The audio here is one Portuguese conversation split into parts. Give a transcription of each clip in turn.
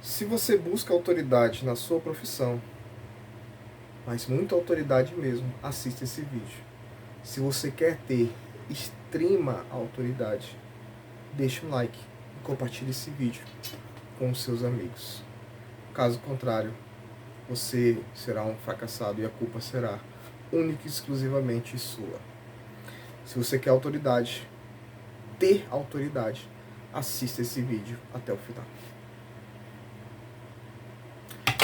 Se você busca autoridade na sua profissão, mas muita autoridade mesmo, assista esse vídeo. Se você quer ter extrema autoridade, deixa um like e compartilhe esse vídeo com os seus amigos. Caso contrário, você será um fracassado e a culpa será única e exclusivamente sua. Se você quer autoridade, ter autoridade, assista esse vídeo até o final.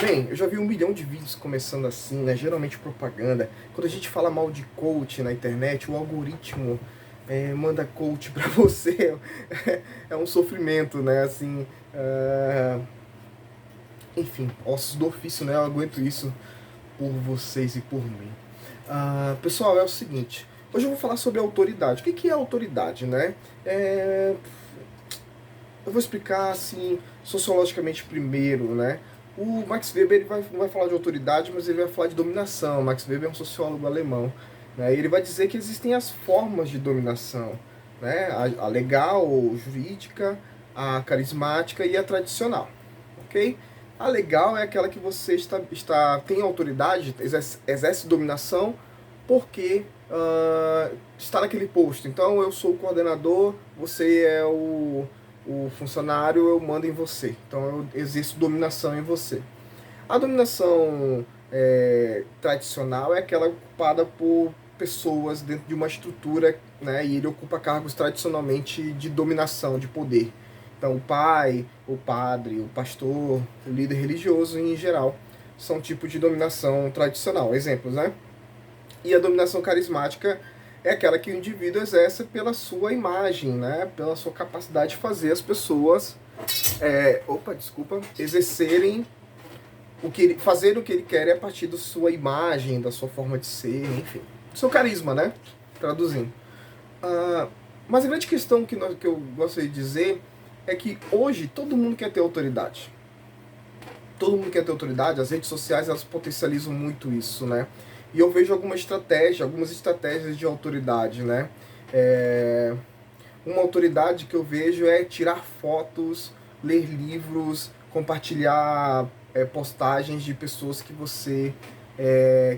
Bem, eu já vi 1 milhão de vídeos começando assim, né? Geralmente propaganda. Quando a gente fala mal de coach na internet, o algoritmo manda coach pra você. É um sofrimento, né? Assim, enfim, ossos do ofício, né? Eu aguento isso por vocês e por mim. Pessoal, é o seguinte. Hoje eu vou falar sobre autoridade. O que é autoridade, né? Eu vou explicar assim, sociologicamente primeiro, né? O Max Weber ele não vai falar de autoridade, mas ele vai falar de dominação. Max Weber é um sociólogo alemão, né? E ele vai dizer que existem as formas de dominação, né? A legal, jurídica, a carismática e a tradicional, ok? A legal é aquela que você tem autoridade, exerce dominação, porque está naquele posto. Então eu sou o coordenador, você é o funcionário, eu mando em você. Então eu exerço dominação em você. A dominação tradicional é aquela ocupada por pessoas dentro de uma estrutura, né? E ele ocupa cargos tradicionalmente de dominação, de poder. Então o pai, o padre, o pastor, o líder religioso em geral são tipos de dominação tradicional. Exemplos, né? E a dominação carismática é aquela que o indivíduo exerce pela sua imagem, né? Pela sua capacidade de fazer as pessoas exercerem fazer o que ele quer a partir da sua imagem, da sua forma de ser, enfim. Do seu carisma, né? Traduzindo. Mas a grande questão que eu gostaria de dizer é que hoje todo mundo quer ter autoridade. Todo mundo quer ter autoridade, as redes sociais elas potencializam muito isso, né? E eu vejo algumas estratégias de autoridade, né? Uma autoridade que eu vejo é tirar fotos, ler livros, compartilhar postagens de pessoas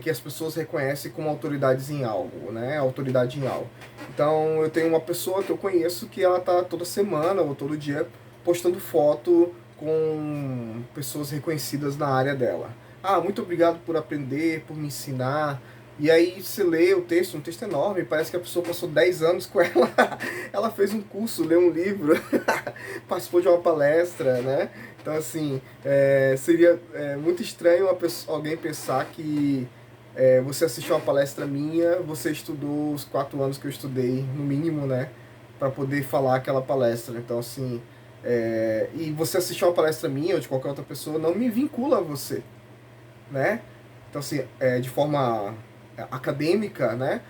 que as pessoas reconhecem como autoridades em algo, né? Autoridade em algo. Então eu tenho uma pessoa que eu conheço que ela tá toda semana ou todo dia postando foto com pessoas reconhecidas na área dela. Muito obrigado por aprender, por me ensinar. E aí você lê o texto, um texto enorme, parece que a pessoa passou 10 anos com ela. Ela fez um curso, leu um livro, participou de uma palestra, né? Então, assim, seria muito estranho alguém pensar que você assistiu uma palestra minha, você estudou os 4 anos que eu estudei, no mínimo, né? Para poder falar aquela palestra. Então, assim, e você assistiu uma palestra minha ou de qualquer outra pessoa, não me vincula a você, né? Então, assim, de forma acadêmica, né?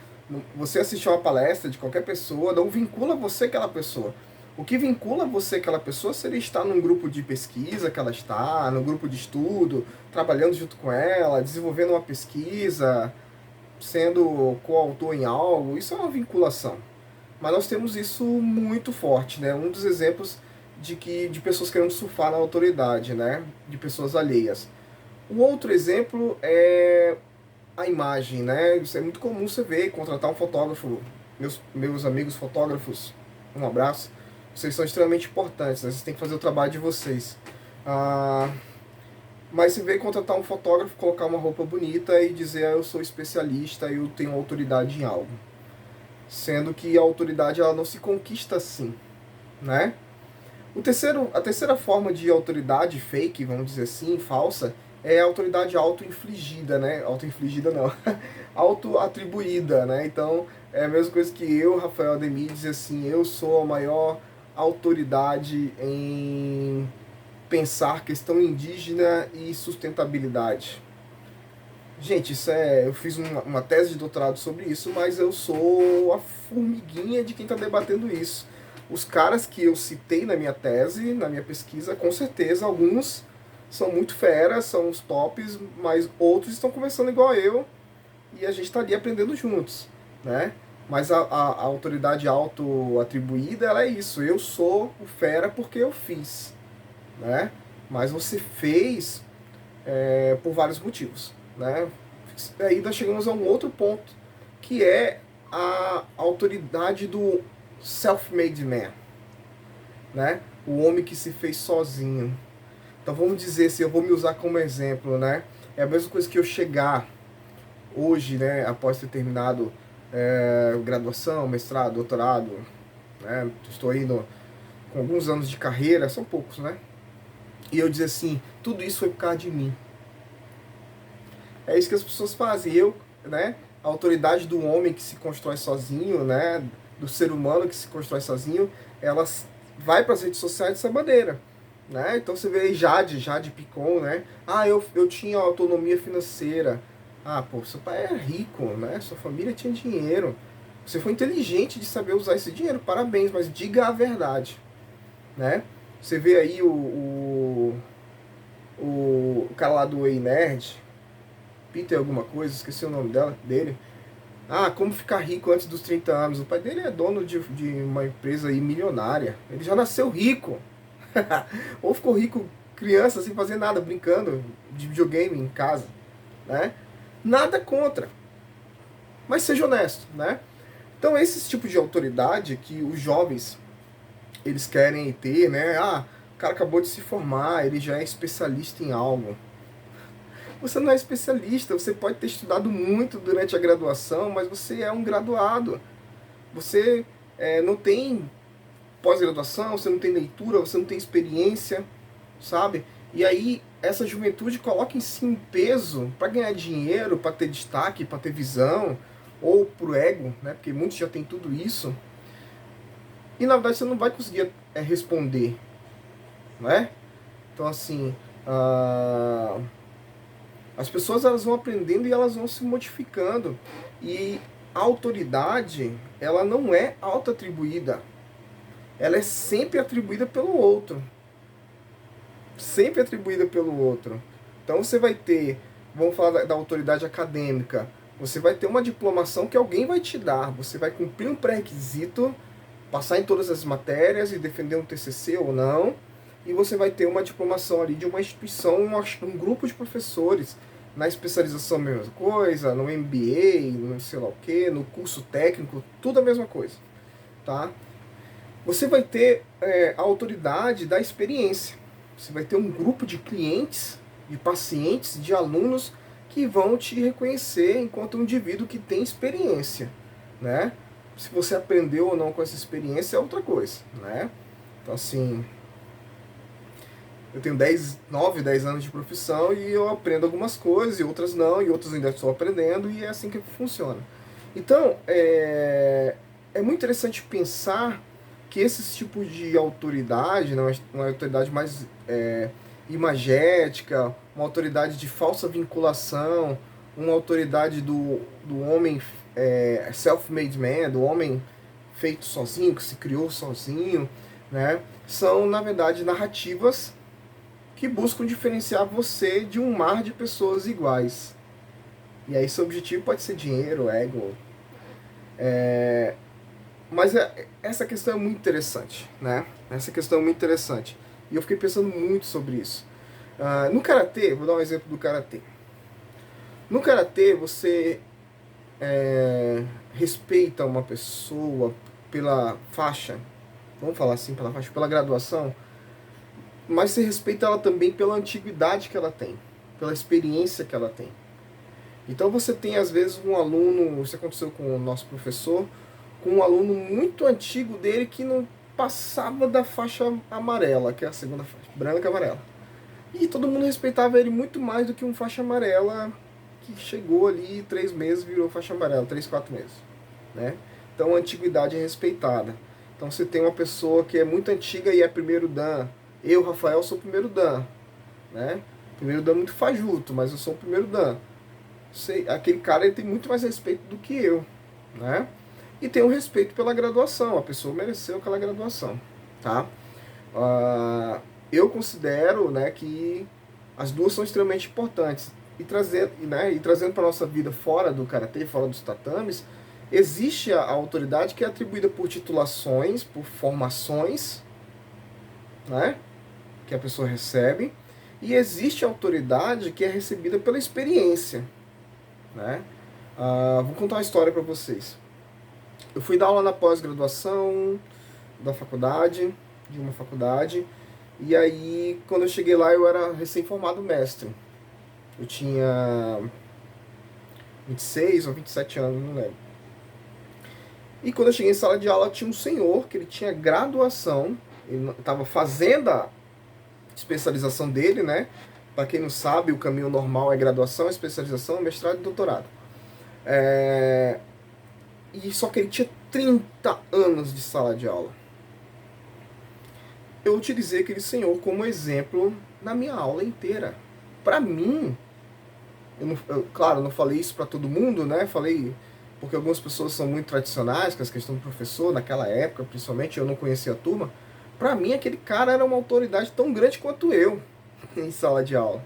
Você assistir uma palestra de qualquer pessoa, não vincula você àquela pessoa. O que vincula você àquela pessoa seria estar num grupo de pesquisa que ela está, num grupo de estudo, trabalhando junto com ela, desenvolvendo uma pesquisa, sendo coautor em algo. Isso é uma vinculação. Mas nós temos isso muito forte, né? Um dos exemplos de pessoas querendo surfar na autoridade, né? De pessoas alheias. O outro exemplo é a imagem, né? Isso é muito comum você ver, contratar um fotógrafo. Meus amigos fotógrafos, um abraço. Vocês são extremamente importantes, né? Vocês têm que fazer o trabalho de vocês. Mas você vê contratar um fotógrafo, colocar uma roupa bonita e dizer eu sou especialista, eu tenho autoridade em algo. Sendo que a autoridade ela não se conquista assim, né? A terceira forma de autoridade fake, vamos dizer assim, falsa, é a autoridade auto-infligida, né? Auto-infligida não, auto-atribuída, né? Então, é a mesma coisa que eu, Rafael Ademir, dizer assim, eu sou a maior autoridade em pensar questão indígena e sustentabilidade. Gente, eu fiz uma tese de doutorado sobre isso, mas eu sou a formiguinha de quem está debatendo isso. Os caras que eu citei na minha tese, na minha pesquisa, com certeza alguns são muito feras, são os tops, mas outros estão começando igual eu e a gente está ali aprendendo juntos, né? Mas a autoridade auto-atribuída, ela é isso. Eu sou o fera porque eu fiz, né? mas você fez por vários motivos, né? Aí nós chegamos a um outro ponto, que é a autoridade do self-made man, né? O homem que se fez sozinho. Então vamos dizer, se eu vou me usar como exemplo, né? É a mesma coisa que eu chegar hoje, né, após ter terminado graduação, mestrado, doutorado, né? Estou indo com alguns anos de carreira, são poucos, né? E eu dizer assim, tudo isso foi por causa de mim. É isso que as pessoas fazem. Eu, né, a autoridade do homem que se constrói sozinho, né, do ser humano que se constrói sozinho, ela vai para as redes sociais dessa maneira, né? Então você vê aí Jade Picon, né? Ah, eu tinha autonomia financeira. Ah, pô, seu pai é rico, né? Sua família tinha dinheiro. Você foi inteligente de saber usar esse dinheiro, parabéns, mas diga a verdade, né? Você vê aí o cara lá do Ei Nerd, Peter alguma coisa, esqueci o nome dele. Ah, como ficar rico antes dos 30 anos. O pai dele é dono de uma empresa aí milionária. Ele já nasceu rico. Ou ficou rico criança, sem fazer nada, brincando de videogame em casa, né? Nada contra. Mas seja honesto, né? Então esse tipo de autoridade que os jovens eles querem ter, né? Ah, o cara acabou de se formar, ele já é especialista em algo. Você não é especialista, você pode ter estudado muito durante a graduação, mas você é um graduado. Você não tem pós-graduação, você não tem leitura, você não tem experiência, sabe? E aí essa juventude coloca em si um peso para ganhar dinheiro, para ter destaque, para ter visão, ou pro ego, né? Porque muitos já têm tudo isso. E na verdade você não vai conseguir responder, não é? Então assim, as pessoas elas vão aprendendo e elas vão se modificando. E a autoridade, ela não é auto-atribuída. Ela é sempre atribuída pelo outro. Sempre atribuída pelo outro. Então você vai ter, vamos falar da autoridade acadêmica, você vai ter uma diplomação que alguém vai te dar. Você vai cumprir um pré-requisito, passar em todas as matérias e defender um TCC ou não. E você vai ter uma diplomação ali de uma instituição, um grupo de professores. Na especialização a mesma coisa, no MBA, no sei lá o que, no curso técnico, tudo a mesma coisa, tá? Você vai ter a autoridade da experiência. Você vai ter um grupo de clientes, de pacientes, de alunos que vão te reconhecer enquanto um indivíduo que tem experiência, né? Se você aprendeu ou não com essa experiência é outra coisa, né? Então assim, eu tenho 9, 10 anos de profissão e eu aprendo algumas coisas e outras não, e outras ainda estou aprendendo, e é assim que funciona. Então, é muito interessante pensar que esses tipos de autoridade, né, uma autoridade mais imagética, uma autoridade de falsa vinculação, uma autoridade do homem self-made man, do homem feito sozinho, que se criou sozinho, né, são, na verdade, narrativas que buscam diferenciar você de um mar de pessoas iguais. E aí seu objetivo pode ser dinheiro, ego. Mas essa questão é muito interessante, né? Essa questão é muito interessante. E eu fiquei pensando muito sobre isso. No Karatê, vou dar um exemplo do Karatê. No Karatê, você respeita uma pessoa pela faixa, vamos falar assim, pela faixa, pela graduação, mas você respeita ela também pela antiguidade que ela tem, pela experiência que ela tem. Então você tem às vezes um aluno, isso aconteceu com o nosso professor, com um aluno muito antigo dele que não passava da faixa amarela, que é a segunda faixa, branca e amarela. E todo mundo respeitava ele muito mais do que um faixa amarela que chegou ali 3 meses e virou faixa amarela, 3, 4 meses, né? Então a antiguidade é respeitada. Então você tem uma pessoa que é muito antiga e é primeiro dan. Eu, Rafael, sou primeiro dan, né? Primeiro dan muito fajuto, mas eu sou o primeiro dan. Aquele cara ele tem muito mais respeito do que eu, né? E tem um respeito pela graduação, a pessoa mereceu aquela graduação, tá? Eu considero, né, que as duas são extremamente importantes. E trazendo para a nossa vida fora do karatê, fora dos tatames, existe a autoridade que é atribuída por titulações, por formações, né? que a pessoa recebe, e existe a autoridade que é recebida pela experiência, né? Vou contar uma história para vocês. Eu fui dar aula na pós-graduação da faculdade, de uma faculdade, e aí quando eu cheguei lá eu era recém-formado mestre. Eu tinha 26 ou 27 anos, não lembro. E quando eu cheguei em sala de aula tinha um senhor que ele tinha graduação, ele estava fazendo a especialização dele, né? Para quem não sabe, o caminho normal é graduação, especialização, mestrado e doutorado. E só que ele tinha 30 anos de sala de aula. Eu utilizei aquele senhor como exemplo na minha aula inteira. Para mim, claro, eu não falei isso para todo mundo, né? Falei porque algumas pessoas são muito tradicionais com a questão do professor, naquela época, principalmente, eu não conhecia a turma. Para mim, aquele cara era uma autoridade tão grande quanto eu em sala de aula.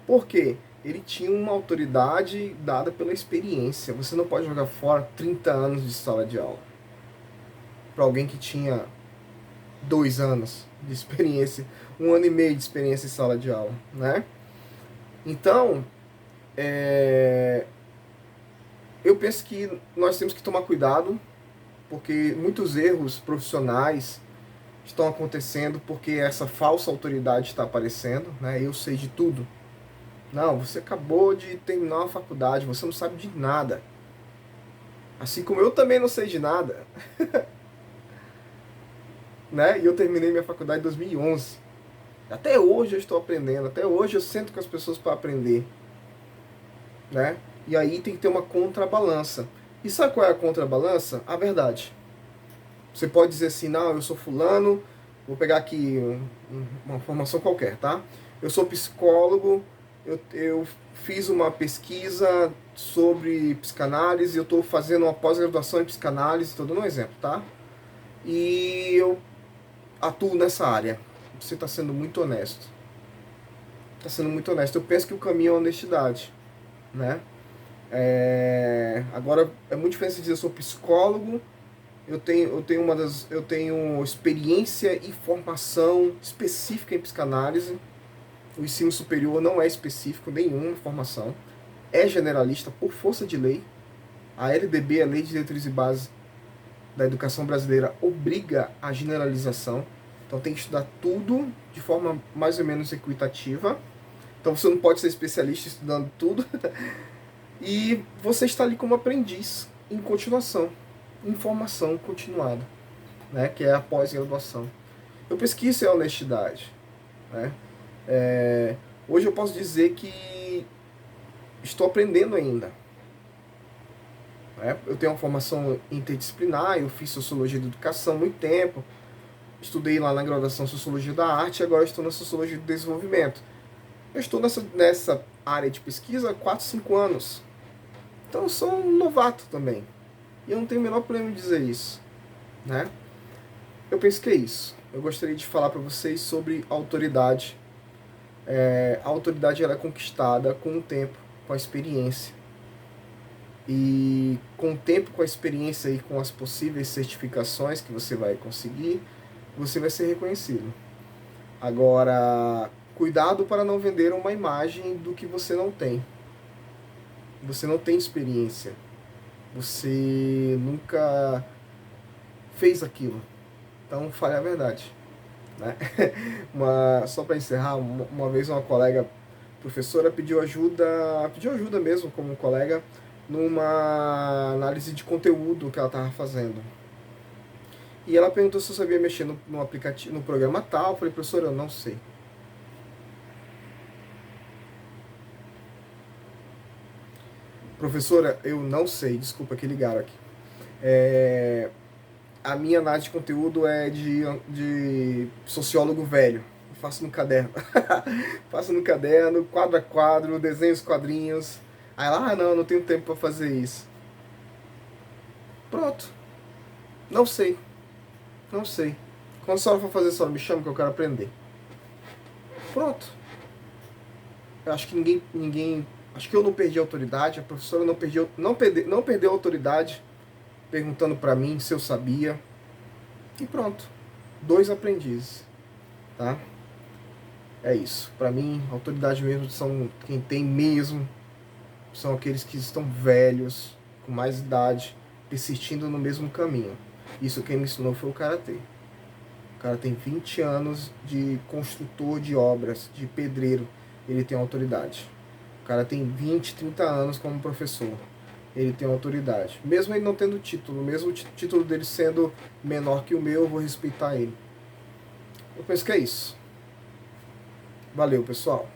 Por quê? Ele tinha uma autoridade dada pela experiência. Você não pode jogar fora 30 anos de sala de aula para alguém que tinha 2 anos de experiência, 1 ano e meio de experiência em sala de aula, né? Então, eu penso que nós temos que tomar cuidado, porque muitos erros profissionais estão acontecendo porque essa falsa autoridade está aparecendo, né? Eu sei de tudo. Não, você acabou de terminar uma faculdade, você não sabe de nada. Assim como eu também não sei de nada. Né? E eu terminei minha faculdade em 2011. Até hoje eu estou aprendendo, até hoje eu sento com as pessoas para aprender. Né? E aí tem que ter uma contrabalança. E sabe qual é a contrabalança? A verdade. Você pode dizer assim, não, eu sou fulano, vou pegar aqui uma formação qualquer, tá? Eu sou psicólogo, eu fiz uma pesquisa sobre psicanálise, eu estou fazendo uma pós-graduação em psicanálise, estou dando um exemplo, tá? E eu atuo nessa área. Você está sendo muito honesto. Está sendo muito honesto. Eu penso que o caminho é a honestidade, né? Agora, é muito diferente dizer eu sou psicólogo, eu tenho experiência e formação específica em psicanálise. O ensino superior não é específico, nenhuma formação. É generalista por força de lei. A LDB, a Lei de Diretrizes e Bases da Educação Brasileira, obriga a generalização. Então tem que estudar tudo de forma mais ou menos equitativa. Então você não pode ser especialista estudando tudo. E você está ali como aprendiz em continuação, em formação continuada, né? Que é a pós-graduação. Eu penso que isso é honestidade, né? Hoje eu posso dizer que estou aprendendo ainda. Né? Eu tenho uma formação interdisciplinar, eu fiz Sociologia da Educação há muito tempo, estudei lá na graduação Sociologia da Arte e agora estou na Sociologia do Desenvolvimento. Eu estou nessa área de pesquisa há 4, 5 anos. Então eu sou um novato também. E eu não tenho o menor problema em dizer isso. Né? Eu penso que é isso. Eu gostaria de falar para vocês sobre autoridade. A autoridade ela é conquistada com o tempo, com a experiência. E com o tempo, com a experiência e com as possíveis certificações que você vai conseguir, você vai ser reconhecido. Agora, cuidado para não vender uma imagem do que você não tem. Você não tem experiência. Você nunca fez aquilo. Então, fale a verdade. Né? Só para encerrar, uma vez uma colega professora pediu ajuda mesmo como colega, numa análise de conteúdo que ela estava fazendo. E ela perguntou se eu sabia mexer no aplicativo, no programa tal. Eu falei, professora, eu não sei. Professora, eu não sei, desculpa que ligaram aqui. A minha análise de conteúdo é de sociólogo velho. Eu faço no caderno. Faço no caderno, quadro a quadro, desenho os quadrinhos. Aí ela, não tenho tempo para fazer isso. Pronto. Não sei. Não sei. Quando a senhora for fazer, a senhora me chama que eu quero aprender. Pronto. Eu acho que ninguém acho que eu não perdi a autoridade, a professora não perdeu a autoridade perguntando para mim se eu sabia. E pronto. 2 aprendizes. Tá? É isso. Para mim, autoridade mesmo são quem tem mesmo, são aqueles que estão velhos, com mais idade, persistindo no mesmo caminho. Isso quem me ensinou foi o karatê. O cara tem 20 anos de construtor de obras, de pedreiro, ele tem autoridade. O cara tem 20, 30 anos como professor, ele tem autoridade. Mesmo ele não tendo título, mesmo o título dele sendo menor que o meu, eu vou respeitar ele. Eu penso que é isso. Valeu, pessoal.